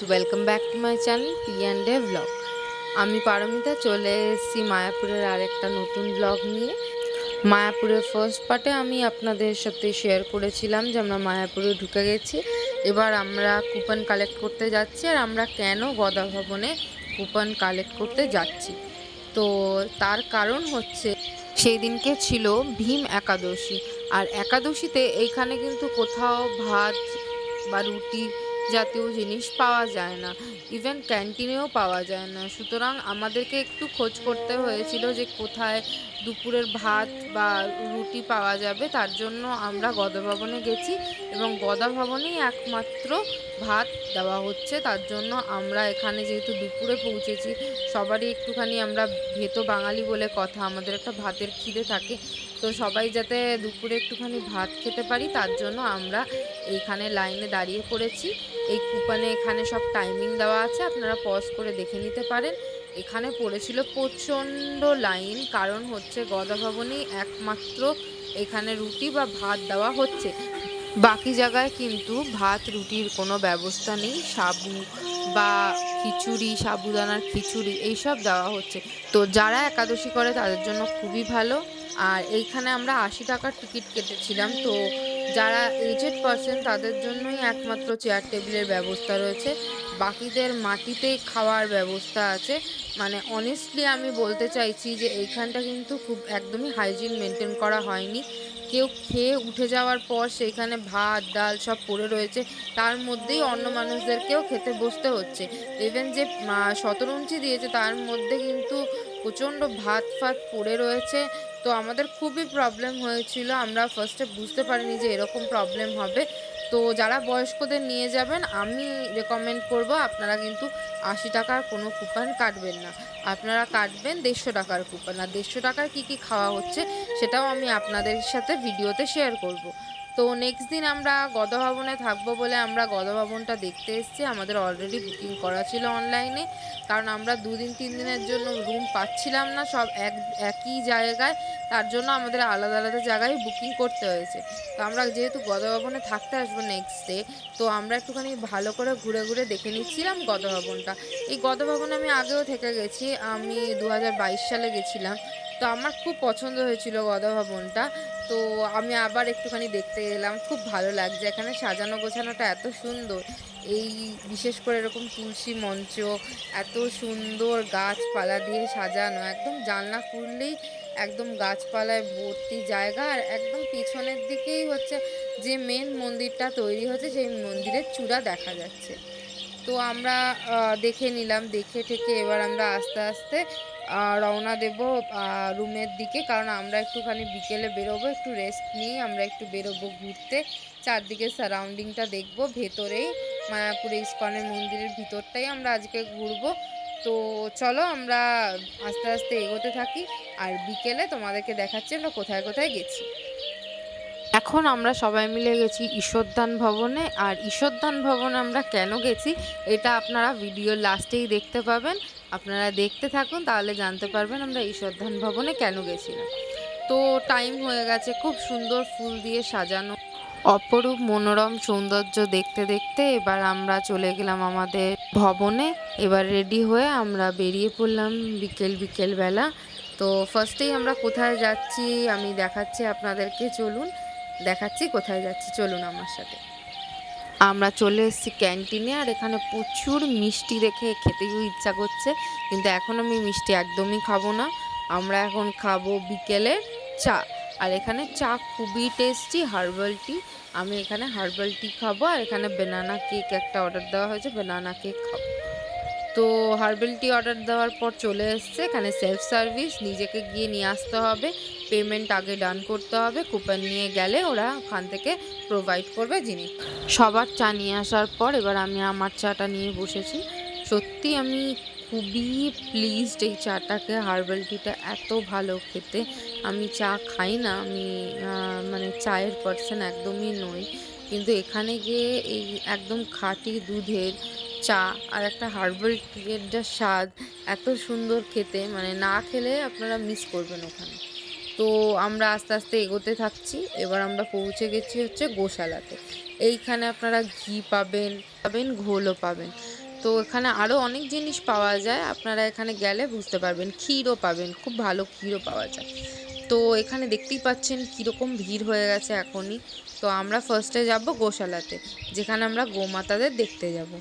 Welcome back to my channel পি&ডে blog. আমি পারমিতা চলে এসেছি মায়াপুরের আরেকটা নতুন ব্লগ নিয়ে। মায়াপুরের ফার্স্ট পার্টে আমি আপনাদের সাথে শেয়ার করেছিলাম যে আমরা মায়াপুরে ঢুকে গেছি। এবার আমরা কুপন কালেক্ট করতে যাচ্ছি। আর আমরা কেন গদা ভবনে কুপন কালেক্ট করতে যাচ্ছি, তো তার কারণ হচ্ছে সেই দিনকে ছিল ভীম একাদশী। আর একাদশীতে এইখানে কিন্তু কোথাও ভাত বা রুটি জাতীয় জিনিস পাওয়া যায় না, ইভেন ক্যান্টিনেও পাওয়া যায় না। সুতরাং আমাদেরকে একটু খোঁজ করতে হয়েছিল যে কোথায় দুপুরের ভাত বা রুটি পাওয়া যাবে। তার জন্য আমরা গদা ভবনে গেছি এবং গদা ভবনেই একমাত্র ভাত দেওয়া হচ্ছে। তার জন্য আমরা এখানে যেহেতু দুপুরে পৌঁছেছি, সবারই একটুখানি, আমরা ভেতো বাঙালি বলে কথা, আমাদের একটা ভাতের খিদে থাকে, তো সবাই যাতে দুপুরে একটুখানি ভাত খেতে পারি তার জন্য আমরা এইখানে লাইনে দাঁড়িয়ে পড়েছি। এই কুপনে এখানে সব টাইমিং দেওয়া আছে, আপনারা পজ করে দেখে নিতে পারেন। এখানে পড়েছিল প্রচণ্ড লাইন, কারণ হচ্ছে গদা ভবনেই একমাত্র এখানে রুটি বা ভাত দেওয়া হচ্ছে। বাকি জায়গায় কিন্তু ভাত রুটির কোনো ব্যবস্থা নেই। সাবু বা খিচুড়ি, সাবুদানার খিচুড়ি এইসব দেওয়া হচ্ছে। তো যারা একাদশী করে তাদের জন্য খুবই ভালো। আর এইখানে আমরা ৮০ টাকার টিকিট কেটেছিলাম। তো যারা এজেড পারসন তাদের জন্যই একমাত্র চেয়ার টেবিলের ব্যবস্থা রয়েছে, বাকিদের মাটিতে খাওয়ার ব্যবস্থা আছে। মানে অনেস্টলি আমি বলতে চাইছি যে এইখানটা কিন্তু খুব একদমই হাইজিন মেনটেন করা হয়নি। কেউ খেয়ে উঠে যাওয়ার পর সেইখানে ভাত ডাল সব পড়ে রয়েছে, তার মধ্যেই অন্য মানুষদেরকেও খেতে বসতে হচ্ছে। ইভেন যে শতরঞ্চি দিয়েছে তার মধ্যে কিন্তু প্রচণ্ড ভাত ফাত পড়ে রয়েছে। তো আমাদের খুবই প্রবলেম হয়েছিল, আমরা ফার্স্টে বুঝতে পারিনি যে এরকম প্রবলেম হবে। তো যারা বয়স্কদের নিয়ে যাবেন আমি রেকমেন্ড করব আপনারা কিন্তু ৮০ টাকার কোনো কুপন কাটবেন না, আপনারা কাটবেন ১৫০ টাকার কুপন। আর ১৫০ টাকার কী কী খাওয়া হচ্ছে সেটাও আমি আপনাদের সাথে ভিডিওতে শেয়ার করব। তো নেক্সট দিন আমরা গদা ভবনে থাকবো বলে আমরা গদা ভবনটা দেখতে এসেছি। আমাদের অলরেডি বুকিং করা ছিল অনলাইনে, কারণ আমরা ২ দিন ৩ দিনের জন্য রুম পাচ্ছিলাম না সব একই জায়গায়। তার জন্য আমাদের আলাদা আলাদা জায়গায় বুকিং করতে হয়েছে। তো আমরা যেহেতু গদা ভবনে থাকতে আসবো নেক্সট ডে, তো আমরা একটুখানি ভালো করে ঘুরে ঘুরে দেখে নিচ্ছিলাম গদা ভবনটা। এই গদা ভবনে আমি আগেও থেকে গেছি, আমি ২০২২ সালে গেছিলাম। তো আমার খুব পছন্দ হয়েছিল গদা ভবনটা। তো আমি আবার একটুখানি দেখতে এলাম, খুব ভালো লাগছে। এখানে সাজানো গোছানোটা এত সুন্দর, এই বিশেষ করে এরকম তুলসী মঞ্চ, এত সুন্দর গাছপালা দিয়ে সাজানো, একদম জানলা খুললেই একদম গাছপালায় ভর্তি জায়গা। আর একদম পিছনের দিকেই হচ্ছে যে মেন মন্দিরটা তৈরি হচ্ছে, সেই মন্দিরের চূড়া দেখা যাচ্ছে। তো আমরা দেখে নিলাম, দেখে ঠেকে এবার আমরা আস্তে আস্তে রওনা দেব রুমের দিকে, কারণ আমরা একটুখানি বিকেলে বেরোবো, একটু রেস্ট নিয়ে আমরা একটু বেরোবো ঘুরতে, চারদিকে সারাউন্ডিংটা দেখব। ভেতরেই মায়াপুরে ইস্কনের মন্দিরের ভিতরটাই আমরা আজকে ঘুরবো। তো চলো আমরা আস্তে আস্তে এগোতে থাকি, আর বিকেলে তোমাদেরকে দেখাচ্ছি আমরা কোথায় কোথায় গেছি। এখন আমরা সবাই মিলে গেছি ঈশ্বরদান ভবনে। আর ঈশ্বরদান ভবনে আমরা কেন গেছি এটা আপনারা ভিডিওর লাস্টেই দেখতে পাবেন। আপনারা দেখতে থাকুন, তাহলে জানতে পারবেন আমরা ঈশ্বরদান ভবনে কেন গেছিলাম। তো টাইম হয়ে গেছে, খুব সুন্দর ফুল দিয়ে সাজানো, অপরূপ মনোরম সৌন্দর্য দেখতে দেখতে এবার আমরা চলে গেলাম আমাদের ভবনে। এবার রেডি হয়ে আমরা বেরিয়ে পড়লাম বিকেল বেলা। তো ফার্স্টেই আমরা কোথায় যাচ্ছি আমি দেখাচ্ছি আপনাদেরকে, চলুন দেখাচ্ছি কোথায় যাচ্ছি, চলুন আমার সাথে। আমরা চলে এসেছি ক্যান্টিনে, আর এখানে প্রচুর মিষ্টি দেখে খেতেও ইচ্ছা করছে, কিন্তু এখন আমি মিষ্টি একদমই খাবো না। আমরা এখন খাবো বিকেলের চা। আর এখানে চা খুবই টেস্টি, হার্বাল টি। আমি এখানে হার্বাল টি খাবো, আর এখানে বানানা কেক একটা অর্ডার দেওয়া হয়েছে, বানানা কেক খাবো। তো হার্বাল টি অর্ডার দেওয়ার পর চলে এসছে এখানে সেলফ সার্ভিস, নিজেকে গিয়ে নিয়ে আসতে হবে, পেমেন্ট আগে ডান করতে হবে, কুপন নিয়ে গেলে ওরা ওখান থেকে প্রোভাইড করবে জিনিস। সবার চা নিয়ে আসার পর এবার আমি আমার চাটা নিয়ে বসেছি। সত্যি আমি খুবই প্লিজড এই চাটাকে, হার্বাল টিটা এত ভালো খেতে। আমি চা খাই না, আমি মানে চায়ের পার্সন একদমই নই, কিন্তু এখানে গিয়ে এই একদম খাঁটি দুধের চা আর একটা হার্বাল টিয়ের যা স্বাদ, এত সুন্দর খেতে, মানে না খেলে আপনারা মিস করবেন ওখানে। তো আমরা আস্তে আস্তে এগোতে থাকছি, এবার আমরা পৌঁছে গেছি হচ্ছে গোশালাতে। এইখানে আপনারা ঘি পাবেন, ঘোলও পাবেন। তো এখানে আরও অনেক জিনিস পাওয়া যায়, আপনারা এখানে গেলে বুঝতে পারবেন। ক্ষীরও পাবেন, খুব ভালো ক্ষীরও পাওয়া যায়। তো এখানে দেখতেই পাচ্ছেন কীরকম ভিড় হয়ে গেছে এখনই। তো আমরা ফার্স্টে যাব গোশালাতে, যেখানে আমরা গোমাতাদের দেখতে যাব।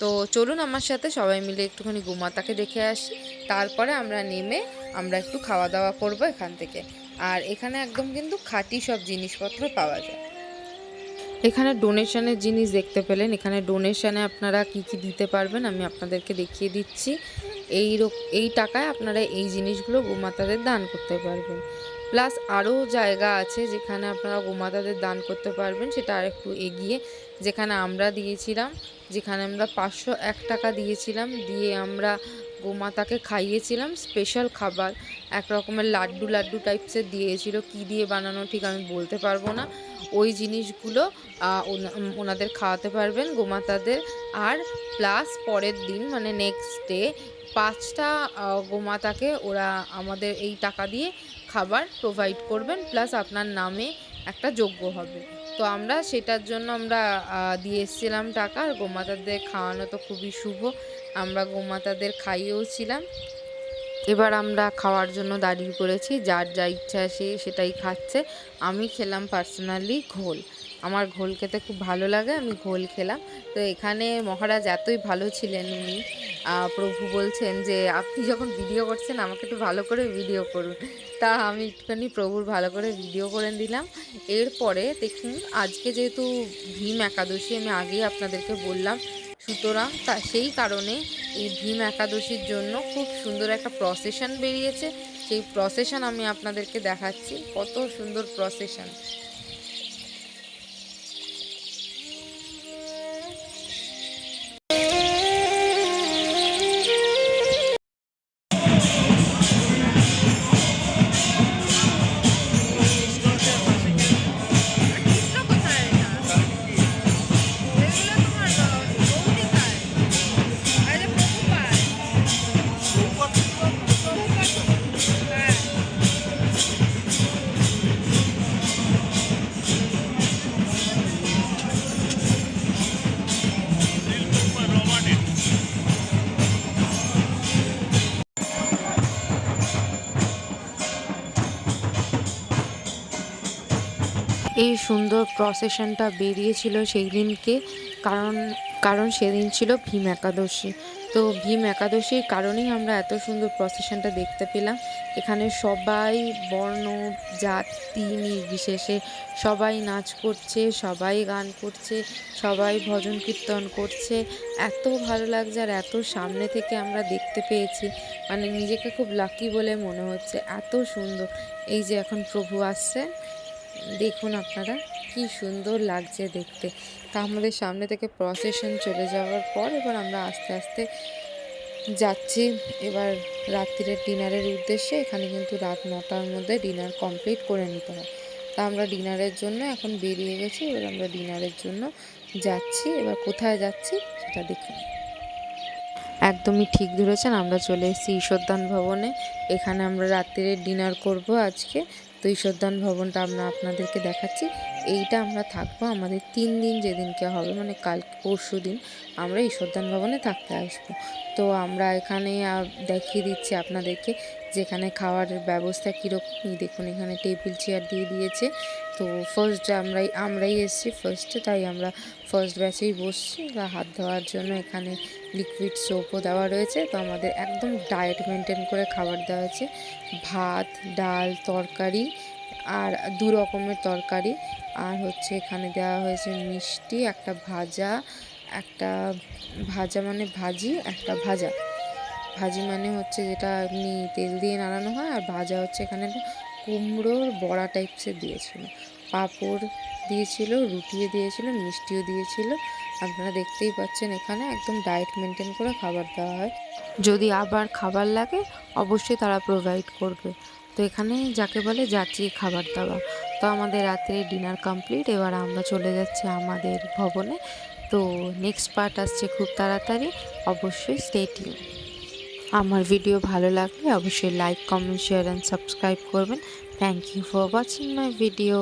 তো চলুন আমার সাথে সবাই মিলে একটুখানি গোমাতাকে দেখে আসি। তারপরে আমরা নেমে আমরা একটু খাওয়া দাওয়া করব এখান থেকে। আর এখানে একদম কিন্তু খাঁটি সব জিনিসপত্র পাওয়া যায়। এখানে ডোনেশনের জিনিস দেখতে পেলেন। এখানে ডোনেশনে আপনারা কি কি দিতে পারবেন আমি আপনাদেরকে দেখিয়ে দিচ্ছি। এই টাকায় আপনারা এই জিনিসগুলো গোমাতাদের দান করতে পারবেন। প্লাস আরও জায়গা আছে যেখানে আপনারা গোমাতাদের দান করতে পারবেন, সেটা আরেকটু এগিয়ে। যেখানে আমরা দিয়েছিলাম, যেখানে আমরা 501 টাকা দিয়েছিলাম, দিয়ে আমরা গোমাতাকে খাইয়েছিলাম স্পেশাল খাবার। এক রকমের লাড্ডু টাইপসের দিয়েছিল, কী দিয়ে বানানো ঠিক আমি বলতে পারবো না। ওই জিনিসগুলো ওনাদের খাওয়াতে পারবেন গোমাতাদের। আর প্লাস পরের দিন মানে নেক্সট ডে 5টা গোমাতাকে ওরা আমাদের এই টাকা দিয়ে খাবার প্রোভাইড করবেন, প্লাস আপনার নামে একটা যজ্ঞ হবে। তো আমরা সেটার জন্য আমরা দিয়ে এসেছিলাম টাকা। আর গোমাতাদের খাওয়ানো তো খুবই শুভ, আমরা গোমাতাদের খাইয়েওছিলাম। এবার আমরা খাওয়ার জন্য দাঁড়িয়ে পড়েছি, যার যা ইচ্ছা সে সেটাই খাচ্ছে। আমি খেলাম পার্সোনালি ঘোল, আমার ঘোল খেতে খুব ভালো লাগে, আমি ঘোল খেলাম। তো এখানে মহারাজ এতই ভালো ছিলেন উনি, প্রভু বলছেন যে আপনি যখন ভিডিও করছেন আমাকে একটু ভালো করে ভিডিও করুন। তা আমি একটুখানি প্রভুর ভালো করে ভিডিও করে দিলাম। এরপরে দেখুন, আজকে যেহেতু ভীম একাদশী আমি আগেই আপনাদেরকে বললাম, সুতরাং সেই কারণে এই ভীম একাদশীর জন্য খুব সুন্দর একটা প্রসেশন বেরিয়েছে। সেই প্রসেশন আমি আপনাদেরকে দেখাচ্ছি, কত সুন্দর প্রসেশন। এই সুন্দর প্রসেশনটা বেরিয়েছিল সেই দিনকে, কারণ কারণ সেদিন ছিল ভীম একাদশী। তো ভীম একাদশীর কারণেই আমরা এত সুন্দর প্রসেশনটা দেখতে পেলাম। এখানে সবাই বর্ণ জাতি নির্বিশেষে সবাই নাচ করছে, সবাই গান করছে, সবাই ভজন কীর্তন করছে। এত ভালো লাগছে, আর এত সামনে থেকে আমরা দেখতে পেয়েছি, মানে নিজেকে খুব লাকি বলে মনে হচ্ছে, এত সুন্দর। এই যে এখন প্রভু আসছেন, দেখুন আপনারা কি সুন্দর লাগছে দেখতে। তা আমাদের সামনে থেকে প্রসেশন চলে যাওয়ার পর এবার আমরা আস্তে আস্তে যাচ্ছি এবার রাত্রিরের ডিনারের উদ্দেশ্যে। এখানে কিন্তু রাত 9টার মধ্যে ডিনার কমপ্লিট করে নিতে হয়। তা আমরা ডিনারের জন্য এখন বেরিয়ে গেছি, এবার আমরা ডিনারের জন্য যাচ্ছি। এবার কোথায় যাচ্ছি সেটা দেখুন। একদমই ঠিক ধরেছেন, আমরা চলে এসেছি ঈশ্বরদান ভবনে। এখানে আমরা রাত্রিরের ডিনার করব আজকে। তো ঈশ্বরদান ভবনটা আমরা আপনাদেরকে দেখাচ্ছি। এইটা আমরা থাকবো আমাদের 3 দিন যেদিনকে হবে, মানে কাল পরশু দিন আমরা ঈশ্বরদান ভবনে থাকতে আসবো। তো আমরা এখানে দেখিয়ে দিচ্ছি আপনাদেরকে যেখানে খাওয়ার ব্যবস্থা কীরকম। দেখুন এখানে টেবিল চেয়ার দিয়ে দিয়েছে। তো ফার্স্ট আমরাই এসেছি ফার্স্টে, তাই আমরা ফার্স্ট ব্যাচেই বসছি। বা হাত ধোয়ার জন্য এখানে লিকুইড সোপও দেওয়া রয়েছে। তো আমাদের একদম ডায়েট মেনটেন করে খাবার দেওয়া হয়েছে। ভাত, ডাল, তরকারি, আর 2 রকমের তরকারি, আর হচ্ছে এখানে দেওয়া হয়েছে মিষ্টি, একটা ভাজা মানে ভাজি, একটা ভাজি মানে হচ্ছে যেটা এমনি তেল দিয়ে নাড়ানো হয়, আর ভাজা হচ্ছে এখানে একটা কুমড়োর বড়া টাইপসের দিয়েছিল, পাঁপড় দিয়েছিল, রুটিও দিয়েছিল, মিষ্টিও দিয়েছিল। আপনারা দেখতেই পাচ্ছেন এখানে একদম ডায়েট মেনটেন করে খাবার দেওয়া হয়। যদি আবার খাবার লাগে অবশ্যই তারা প্রোভাইড করবে। তো এখানে যাকে বলে যাচ্ছি খাবার দাবার। তো আমাদের রাত্রে ডিনার কমপ্লিট, এবার আমরা চলে যাচ্ছি আমাদের ভবনে। তো নেক্সট পার্ট আসছে খুব তাড়াতাড়ি, অবশ্যই স্টে টিউন। আমার ভিডিও ভালো লাগলে অবশ্যই like, comment, share and subscribe করবেন। Thank you for watching my video.